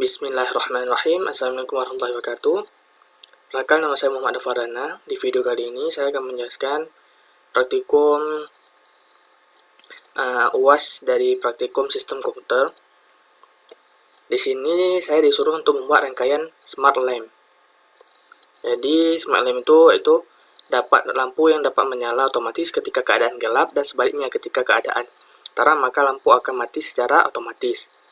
Bismillahirrahmanirrahim. Assalamualaikum warahmatullahi wabarakatuh. Perkenalkan, nama saya Muhammad Farana. Di video kali ini saya akan menjelaskan praktikum UAS dari praktikum sistem komputer. Di sini saya disuruh untuk membuat rangkaian smart lamp. Jadi smart lamp itu dapat lampu yang dapat menyala otomatis ketika keadaan gelap dan sebaliknya ketika keadaan terang, maka lampu akan mati secara otomatis.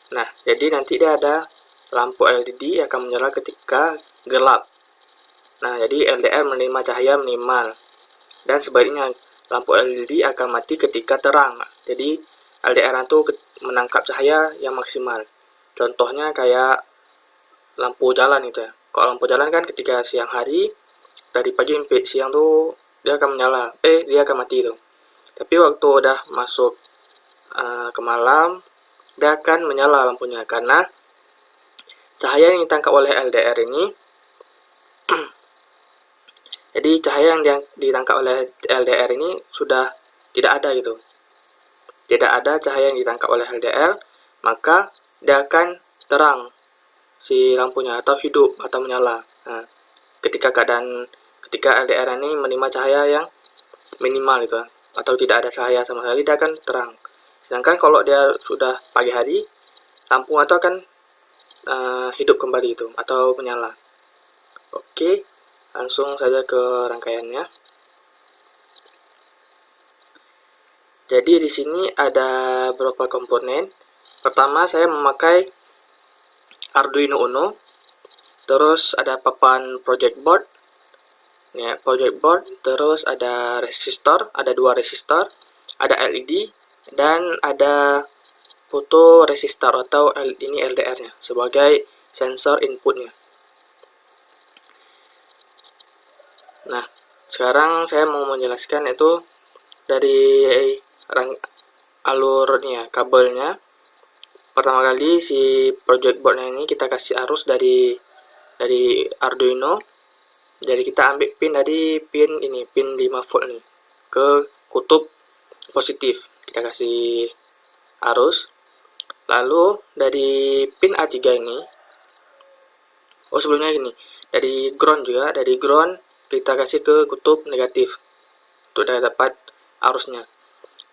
Nah, jadi nanti dia ada lampu LED yang akan menyala ketika gelap. Nah, jadi LDR menerima cahaya minimal dan sebaliknya lampu LED akan mati ketika terang. Jadi LDR itu menangkap cahaya yang maksimal. Contohnya kayak lampu jalan itu ya. Kalau lampu jalan kan ketika siang hari dari pagi sampai siang tuh dia akan menyala, dia akan mati itu. Tapi waktu udah masuk ke malam, dia akan menyala lampunya karena cahaya yang ditangkap oleh LDR ini jadi cahaya yang ditangkap oleh LDR ini sudah tidak ada gitu. Tidak ada cahaya yang ditangkap oleh LDR, maka dia akan terang si lampunya atau hidup atau menyala. Nah, ketika LDR ini menerima cahaya yang minimal itu atau tidak ada cahaya sama sekali, dia akan terang. Sedangkan kalau dia sudah pagi hari, lampu itu akan hidup kembali itu atau menyala. Oke, langsung saja ke rangkaiannya. Jadi di sini ada beberapa komponen. Pertama saya memakai Arduino Uno, terus ada papan project board, terus ada resistor, ada 2 resistor, ada LED dan ada fotoresistor atau ini LDR-nya sebagai sensor inputnya. Nah, sekarang saya mau menjelaskan itu dari alurnya, kabelnya. Pertama kali si project boardnya ini kita kasih arus dari Arduino. Jadi kita ambil pin dari pin 5 volt nih ke kutub positif. Kita kasih arus. Lalu dari pin A3 ini, sebelumnya gini, dari ground kita kasih ke kutub negatif untuk dapat arusnya.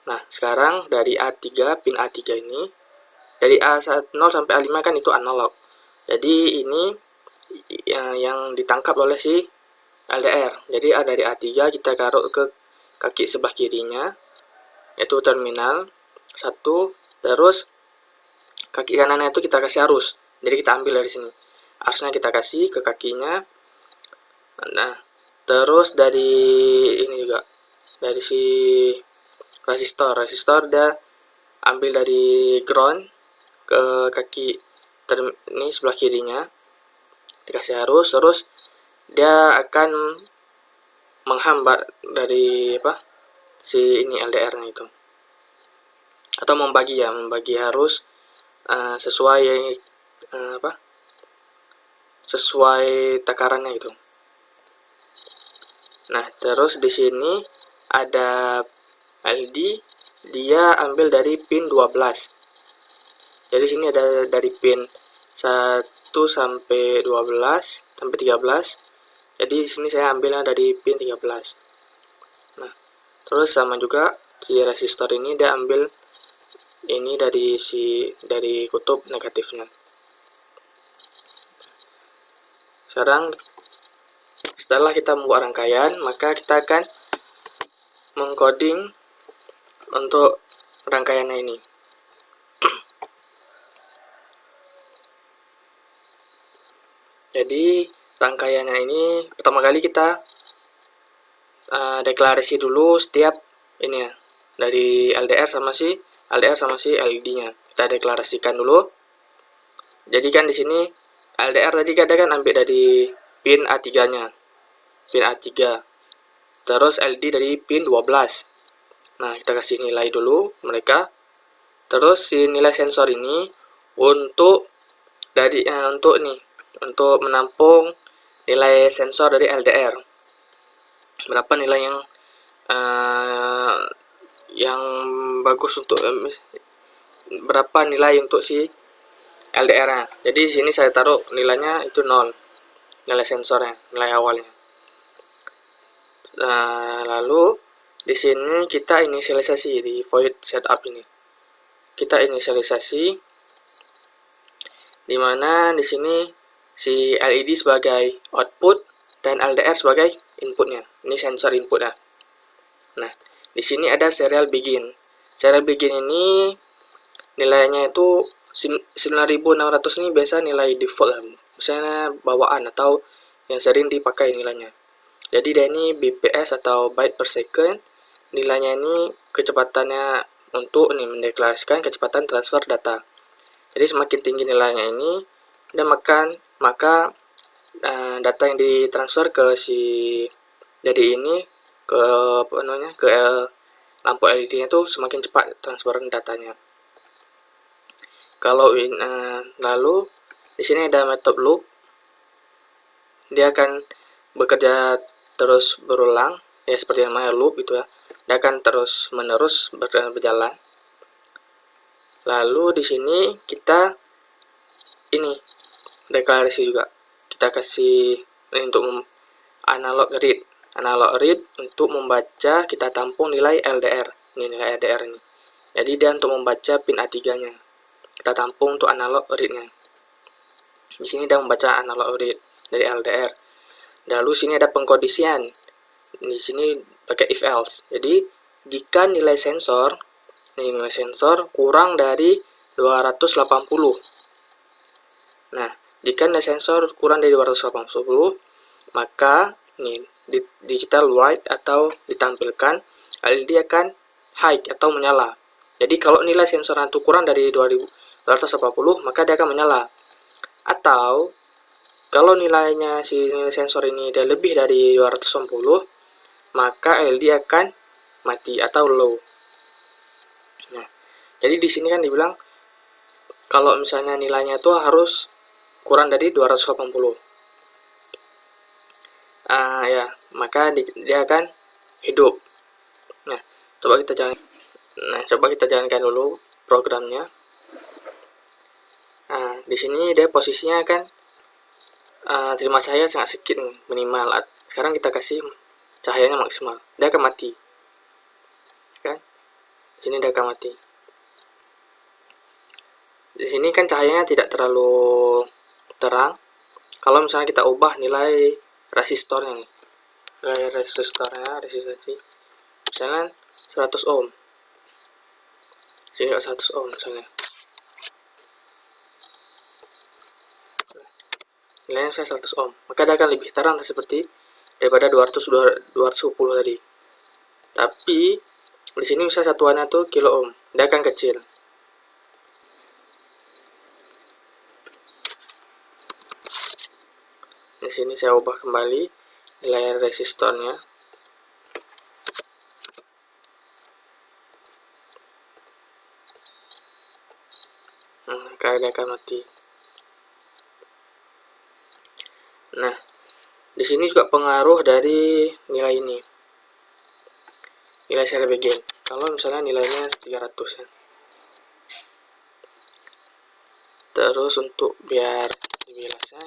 Nah, sekarang dari A3, pin A3 ini, dari A0 sampai A5 kan itu analog. Jadi ini yang ditangkap oleh si LDR. Jadi dari A3 kita taruh ke kaki sebelah kirinya, yaitu terminal 1, terus kaki kanannya itu kita kasih arus. Jadi kita ambil dari sini. Arusnya kita kasih ke kakinya. Nah, terus dari ini juga, dari si resistor dia ambil dari ground ke kaki ini sebelah kirinya, dikasih arus, terus dia akan menghambat dari si ini LDR-nya itu, atau membagi arus sesuai takarannya itu. Nah, terus di sini ada LED, dia ambil dari pin 12. Jadi sini ada dari pin 1 sampai 12 sampai 13. Jadi di sini saya ambilnya dari pin 13. Nah, terus sama juga si resistor ini dia ambil ini dari kutub negatifnya. Sekarang setelah kita membuat rangkaian, maka kita akan mengcoding untuk rangkaiannya ini. Jadi rangkaiannya ini pertama kali kita deklarasi dulu setiap ini ya, dari LDR sama si LED-nya. Kita deklarasikan dulu. Jadi kan di sini LDR tadi kan ambil dari pin A3-nya. Pin A3. Terus LED dari pin 12. Nah, kita kasih nilai dulu mereka. Terus si nilai sensor ini untuk untuk menampung nilai sensor dari LDR. Berapa nilai yang bagus untuk berapa nilai untuk si LDR-nya. Jadi di sini saya taruh nilainya itu 0, nilai sensornya, nilai awalnya. Nah, lalu di sini kita inisialisasi di void setup ini. Kita inisialisasi di mana di sini si LED sebagai output dan LDR sebagai inputnya. Ini sensor inputnya. Nah, di sini ada serial begin. Serial begin ini nilainya itu 9600 ini biasa nilai default lah. Misalnya bawaan atau yang sering dipakai nilainya. Jadi dia ini BPS atau byte per second. Nilainya ini kecepatannya untuk mendeklarasikan kecepatan transfer data. Jadi semakin tinggi nilainya ini, maka data yang ditransfer ke si jadi ini ke lampu LED-nya itu semakin cepat transferan datanya. Kalau lalu di sini ada method loop, dia akan bekerja terus berulang ya, seperti yang namanya loop itu ya. Dia akan terus menerus berjalan. Lalu di sini kita ini deklarasi juga, kita kasih untuk analog read untuk membaca, kita tampung nilai LDR. Ini nilai LDR ini. Jadi dia untuk membaca pin A3 nya, kita tampung untuk analog read-nya. Di sini dia membaca analog read dari LDR. Lalu sini ada pengkondisian. Di sini pakai if else. Jadi jika nilai sensor kurang dari 280. Nah, jika nilai sensor kurang dari 280, maka ini di digital white atau ditampilkan LED akan high atau menyala. Jadi kalau nilai sensor itu kurang dari 280, maka dia akan menyala. Atau kalau nilai sensor ini dia lebih dari 280, maka LED akan mati atau low. Nah, jadi di sini kan dibilang kalau misalnya nilainya itu harus kurang dari 280. Ya, maka dia akan hidup. Nah, coba kita jalankan dulu programnya. Nah, di sini dia posisinya kan terima cahaya sangat sedikit nih, minimal. Sekarang kita kasih cahayanya maksimal, dia akan mati. Kan? Di sini dia akan mati. Di sini kan cahayanya tidak terlalu terang. Kalau misalnya kita ubah nilai resistornya nih, nilai resistansi misalnya 100 ohm, sini 100 ohm misalnya, nilainya saya 100 ohm, maka dia akan lebih terang seperti daripada 210 tadi. Tapi di sini bisa satuannya tuh kilo ohm, dia akan kecil. Di sini saya ubah kembali nilai resistornya. Maka dia akan mati. Nah, di sini juga pengaruh dari nilai ini, nilai serial begin. Kalau misalnya nilainya 300 ya. Terus untuk biar lebih jelasnya,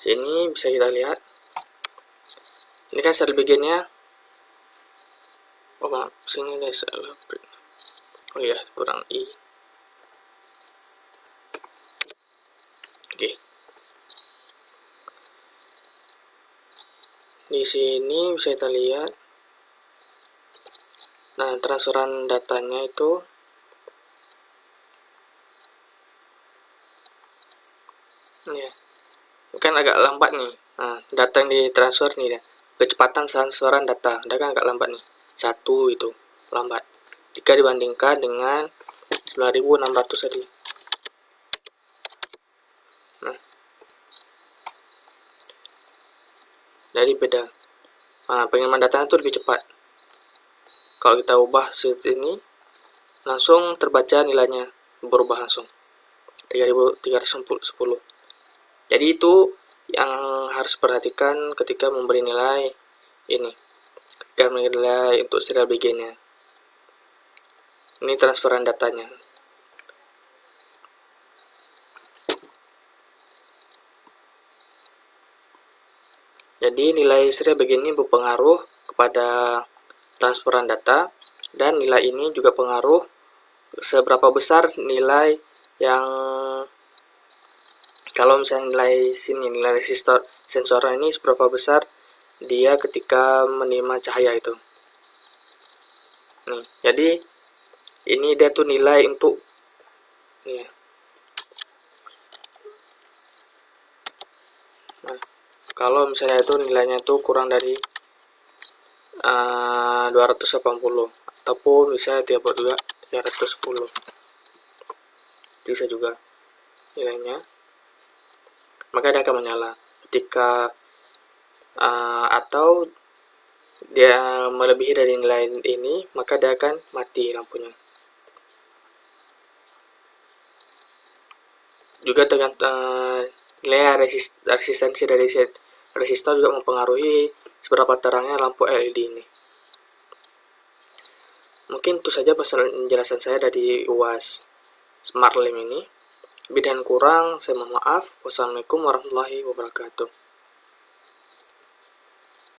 sini bisa kita lihat, ini kan serial beginnya. Oh maaf, sini ada salah print. Oh iya, kurang i. Oke. Di sini bisa kita lihat. Nah, transferan datanya itu ya, kan agak lambat nih. Nah, data yang ditransfer nih ya, kecepatan transferan data, dia kan agak lambat nih. 1 itu. lambat jika dibandingkan dengan 9600 tadi. Nah, dari beda. Nah, pengiriman datanya itu lebih cepat. Kalau kita ubah sheet ini, langsung terbaca nilainya, berubah langsung 3310. Jadi itu yang harus perhatikan ketika memberi nilai ini, ketika menilai untuk serial BG-nya. Ini transferan datanya. Jadi nilai serial BG ini berpengaruh kepada transferan data, dan nilai ini juga pengaruh seberapa besar nilai yang, kalau misalnya nilai sini, nilai resistor sensor ini seberapa besar dia ketika menerima cahaya itu. Nih, jadi ini dia tuh nilai untuk nih. Nah, kalau misalnya itu nilainya itu kurang dari 280 ataupun misalnya juga 310, bisa juga nilainya, maka dia akan menyala. Ketika atau dia melebihi dari nilai ini, maka dia akan mati lampunya. Juga tergantung nilai resistensi dari resistor juga mempengaruhi seberapa terangnya lampu LED ini. Mungkin itu saja penjelasan saya dari UAS Smart Lamp ini. Lebih dan kurang saya mohon maaf. Wassalamualaikum warahmatullahi wabarakatuh.